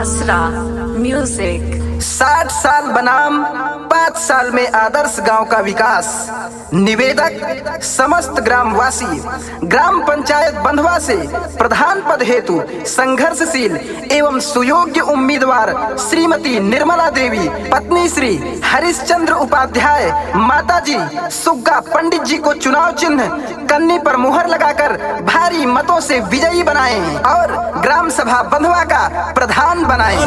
आसरा म्यूजिक। 60 साल बनाम 5 साल में आदर्श गांव का विकास। निवेदक समस्त ग्रामवासी। ग्राम पंचायत बंधवा से प्रधान पद हेतु संघर्षशील एवं सुयोग्य उम्मीदवार श्रीमती निर्मला देवी पत्नी श्री हरिश्चंद्र उपाध्याय माताजी सुग्गा पंडित जी को चुनाव चिन्ह कन्नी पर मुहर लगाकर भारी मतों से विजयी बनाएं और ग्राम सभा बंधवा का प्रधान बनाएं।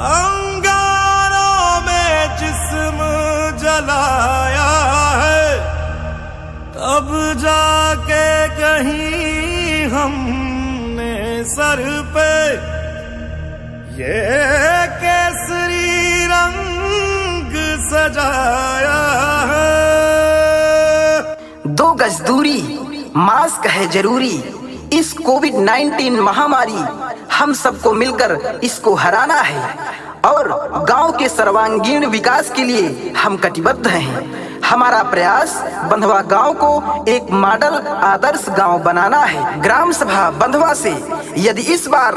अंगारों में जिस्म जलाया है, तब जाके कहीं हमने सर पे ये केसरी रंग सजाया है। 2 गज दूरी, मास्क है जरूरी। इस कोविड-19 महामारी हम सबको मिलकर इसको हराना है और गांव के सर्वांगीण विकास के लिए हम कटिबद्ध हैं। हमारा प्रयास बंधवा गांव को एक मॉडल आदर्श गांव बनाना है। ग्राम सभा बंधवा से यदि इस बार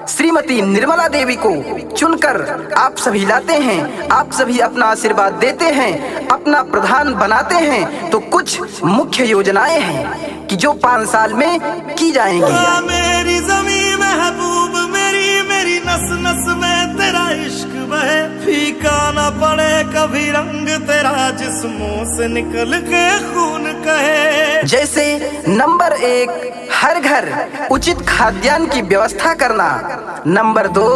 श्रीमती निर्मला देवी को चुनकर आप सभी लाते हैं, आप सभी अपना आशीर्वाद देते हैं, अपना प्रधान बनाते हैं, तो कुछ मुख्य योजनाएं हैं कि जो 5 साल में की जाएंगी। मेरी ज़मीं महबूब मेरी, मेरी नस नस में तेरा इश्क बहे, फीका न पड़े कभी रंग तेरा जिस्मों से निकल के खून कहे। जैसे नंबर 1, हर घर उचित खाद्यान्न की व्यवस्था करना। नंबर 2,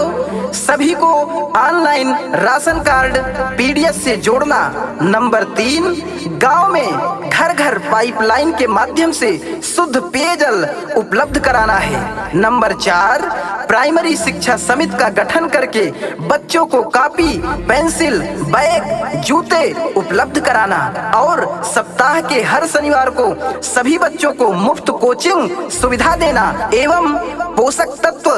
सभी को ऑनलाइन राशन कार्ड पीडीएस से जोड़ना। नंबर 3, गांव में घर घर पाइपलाइन के माध्यम से शुद्ध पेयजल उपलब्ध कराना है। नंबर 4, प्राइमरी शिक्षा समिति का गठन करके बच्चों को कॉपी, पेंसिल, बैग, जूते उपलब्ध कराना और सप्ताह के हर शनिवार को सभी बच्चों को मुफ्त कोचिंग सुविधा देना एवं पोषक तत्व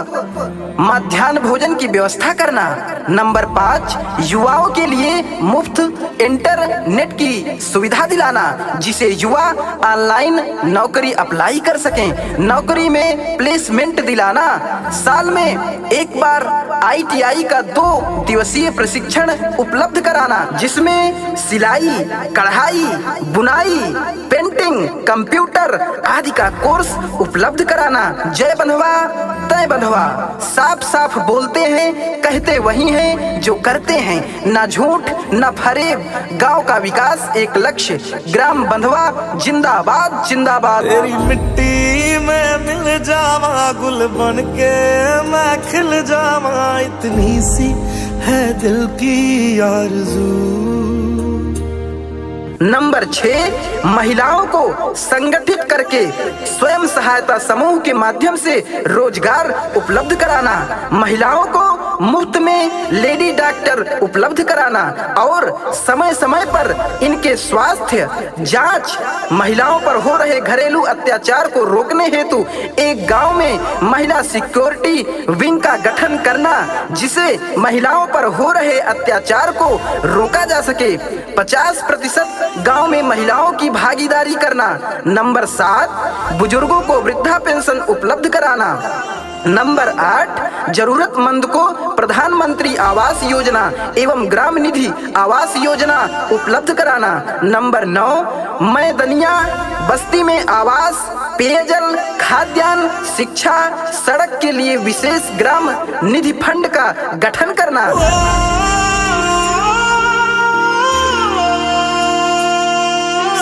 मध्याह्न भोजन की व्यवस्था करना। नंबर 5, युवाओं के लिए मुफ्त इंटरनेट की सुविधा दिलाना, जिसे युवा ऑनलाइन नौकरी अप्लाई कर सकें। नौकरी में प्लेसमेंट दिलाना। साल में एक बार ITI का 2 दिवसीय प्रशिक्षण उपलब्ध कराना, जिसमें सिलाई, कढ़ाई, बुनाई, पेंटिंग, कंप्यूटर आदि का कोर्स उपलब्ध कराना। जय बंधवा तय बंधवा। साफ साफ बोलते हैं, कहते वही हैं जो करते हैं। ना झूठ ना फरेब। गांव का विकास एक लक्ष्य। ग्राम बंधवा जिंदाबाद जिंदाबाद। तेरी मिट्टी में मिल जावा गुल बन के मैं खिल जावा, इतनी सी है दिल की आरज़ू। नंबर 6, महिलाओं को संगठित करके स्वयं सहायता समूह के माध्यम से रोजगार उपलब्ध कराना। महिलाओं को मुफ्त में लेडी डॉक्टर उपलब्ध कराना और समय समय पर इनके स्वास्थ्य जांच। महिलाओं पर हो रहे घरेलू अत्याचार को रोकने हेतु एक गांव में महिला सिक्योरिटी विंग का गठन करना, जिसे महिलाओं पर हो रहे अत्याचार को रोका जा सके। 50% गांव में महिलाओं की भागीदारी करना। नंबर 7, बुजुर्गों को वृद्धा पेंशन उपलब्ध कराना। नंबर 8, जरूरतमंद को प्रधानमंत्री आवास योजना एवं ग्राम निधि आवास योजना उपलब्ध कराना। नंबर 9, मैदनिया बस्ती में आवास, पेयजल, खाद्यान्न, शिक्षा, सड़क के लिए विशेष ग्राम निधि फंड का गठन करना।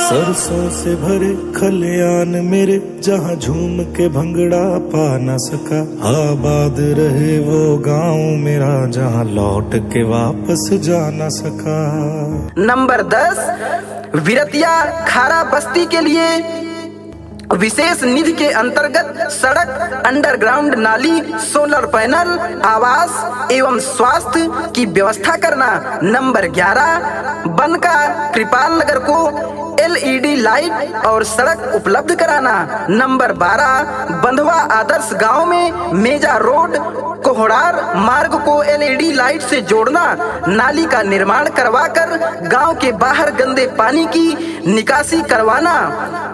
सरसों से भरे खलियान मेरे, जहाँ झूम के भंगड़ा पा न सका। आबाद रहे वो गांव मेरा, जहाँ लौट के वापस जा न सका। नंबर 10, विरतिया खारा बस्ती के लिए विशेष निधि के अंतर्गत सड़क, अंडरग्राउंड नाली, सोलर पैनल, आवास एवं स्वास्थ्य की व्यवस्था करना। नंबर 11, बनका कृपाल नगर को LED लाइट और सड़क उपलब्ध कराना। नंबर 12, बंधवा आदर्श गांव में मेजा रोड कोहड़ार मार्ग को LED लाइट से जोड़ना। नाली का निर्माण करवाकर गांव के बाहर गंदे पानी की निकासी करवाना।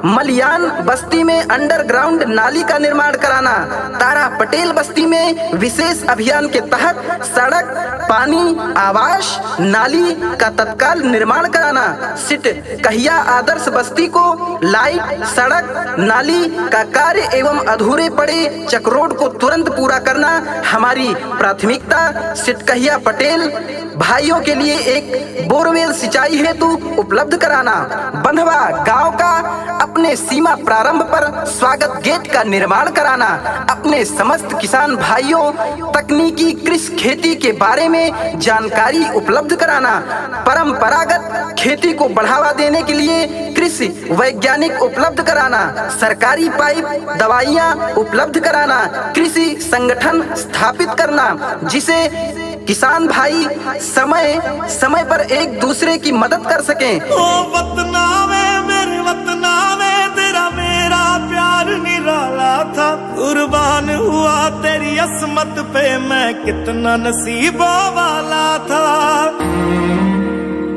मलियान बस्ती में अंडरग्राउंड नाली का निर्माण कराना। तारा पटेल बस्ती में विशेष अभियान के तहत सड़क, पानी, आवास, नाली का तत्काल निर्माण कराना। सिट कहिया आदर्श बस्ती को लाइट, सड़क, नाली का कार्य एवं अधूरे पड़े चक रोड को तुरंत पूरा करना हमारी प्राथमिकता। सिटकहिया पटेल भाइयों के लिए एक बोरवेल सिंचाई हेतु उपलब्ध कराना। बंधवा गांव का अपने सीमा प्रारंभ पर स्वागत गेट का निर्माण कराना। अपने समस्त किसान भाइयों तकनीकी कृषि खेती के बारे में जानकारी उपलब्ध कराना। परंपरागत खेती को बढ़ावा देने के लिए कृषि वैज्ञानिक उपलब्ध कराना। सरकारी पाइप दवाइयां उपलब्ध कराना। कृषि संगठन स्थापित करना जिसे किसान भाई समय समय पर एक दूसरे की मदद कर सकें। ओ वतना में मेरे वतना में तेरा मेरा प्यार निराला था। कुर्बान हुआ तेरी असमत पे मैं कितना नसीबों वाला था।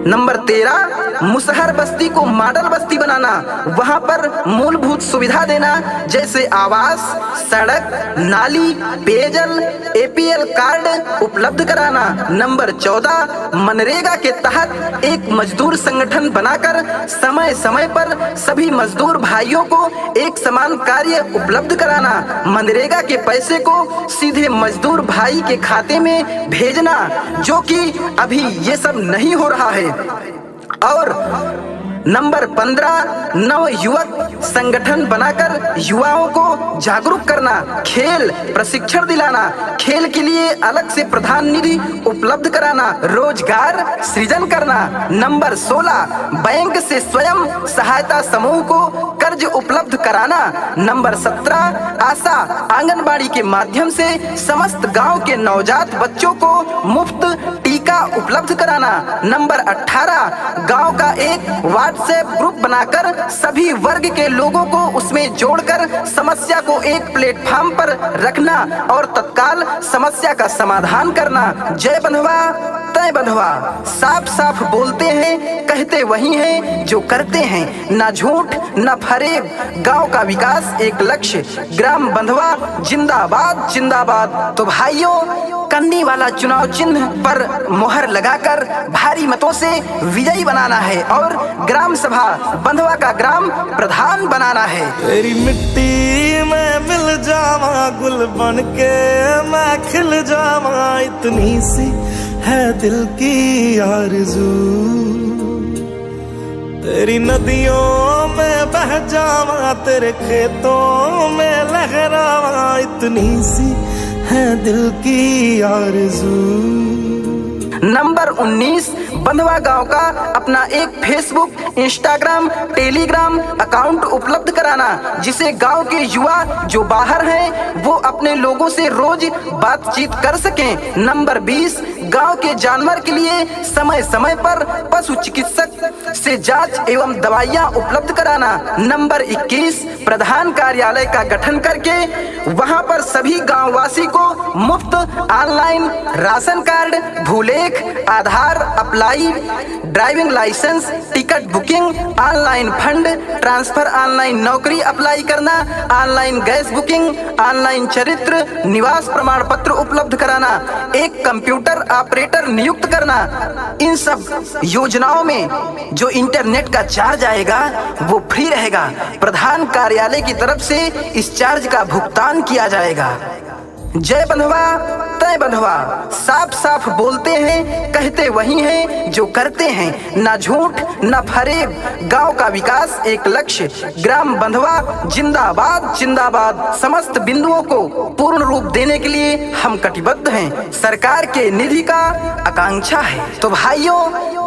नंबर 13, मुसहर बस्ती को मॉडल बस्ती बनाना। वहां पर मूलभूत सुविधा देना जैसे आवास, सड़क, नाली, पेयजल, APL कार्ड उपलब्ध कराना। नंबर 14, मनरेगा के तहत एक मजदूर संगठन बनाकर समय समय पर सभी मजदूर भाइयों को एक समान कार्य उपलब्ध कराना। मनरेगा के पैसे को सीधे मजदूर भाई के खाते में भेजना, जो कि अभी ये सब नहीं हो रहा है। और नंबर 15, नव युवक संगठन बनाकर युवाओं को जागरूक करना। खेल प्रशिक्षण दिलाना। खेल के लिए अलग से प्रधान निधि उपलब्ध कराना। रोजगार सृजन करना। नंबर 16, बैंक से स्वयं सहायता समूह को कर्ज उपलब्ध कराना। नंबर 17, आशा आंगनबाड़ी के माध्यम से समस्त गांव के नवजात बच्चों को मुफ्त टीका उपलब्ध कराना। नंबर 18, गांव का एक व्हाट्सएप ग्रुप बनाकर सभी वर्ग के लोगों को उसमें जोड़कर समस्या को एक प्लेटफॉर्म पर रखना और तत्काल समस्या का समाधान करना। जय बंधवा तय बंधवा। साफ साफ बोलते हैं, कहते वही हैं जो करते हैं। ना झूठ ना फरेब। गांव का विकास एक लक्ष्य। ग्राम बंधवा जिंदाबाद जिंदाबाद। तो भाइयों, कन्नी वाला चुनाव चिन्ह पर मोहर लगाकर भारी मतों से विजयी बनाना है और ग्राम सभा बंधवा का ग्राम प्रधान बनाना है। तेरी मिट्टी में मिल जावा गुल बन के मैं खिल जावा। इतनी सी है दिल की आरज़ू। तेरी नदियों में बह जावा तेरे खेतों में लहरावा। इतनी सी है दिल की आरज़ू। नंबर 19, बंधवा गांव का अपना एक फेसबुक, इंस्टाग्राम, टेलीग्राम अकाउंट उपलब्ध कराना जिसे गांव के युवा जो बाहर हैं वो अपने लोगों से रोज बातचीत कर सकें। नंबर 20, गांव के जानवर के लिए समय समय पर पशु चिकित्सक से जांच एवं दवाइयां उपलब्ध कराना। नंबर 21, प्रधान कार्यालय का गठन करके वहां पर सभी गांववासी को मुफ्त ऑनलाइन राशन कार्ड, भूलेख, Aadhaar apply, driving licence, ticket booking, online fund transfer, online नौकरी अप्लाई करना, ऑनलाइन गैस बुकिंग, ऑनलाइन चरित्र निवास प्रमाण पत्र उपलब्ध कराना, एक कंप्यूटर ऑपरेटर नियुक्त करना। इन सब योजनाओं में जो इंटरनेट का चार्ज आएगा वो फ्री रहेगा। प्रधान कार्यालय की तरफ से इस चार्ज का भुगतान किया जाएगा। जय बंधवा तय बंधवा साफ साफ बोलते हैं, कहते वही हैं जो करते हैं, ना झूठ ना फरेब। गांव का विकास एक लक्ष्य, ग्राम बंधवा जिंदाबाद जिंदाबाद। समस्त बिंदुओं को पूर्ण रूप देने के लिए हम कटिबद्ध हैं। सरकार के निधि का आकांक्षा है। तो भाइयों,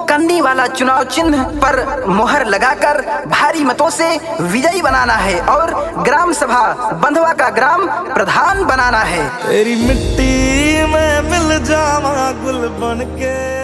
कंडी वाला चुनाव चिन्ह पर मोहर लगाकर भारी मतों से विजयी बनाना है और ग्राम सभा बंधवा का ग्राम प्रधान बनाना है। तेरी मिट्टी में मिल जावा गुल बन के।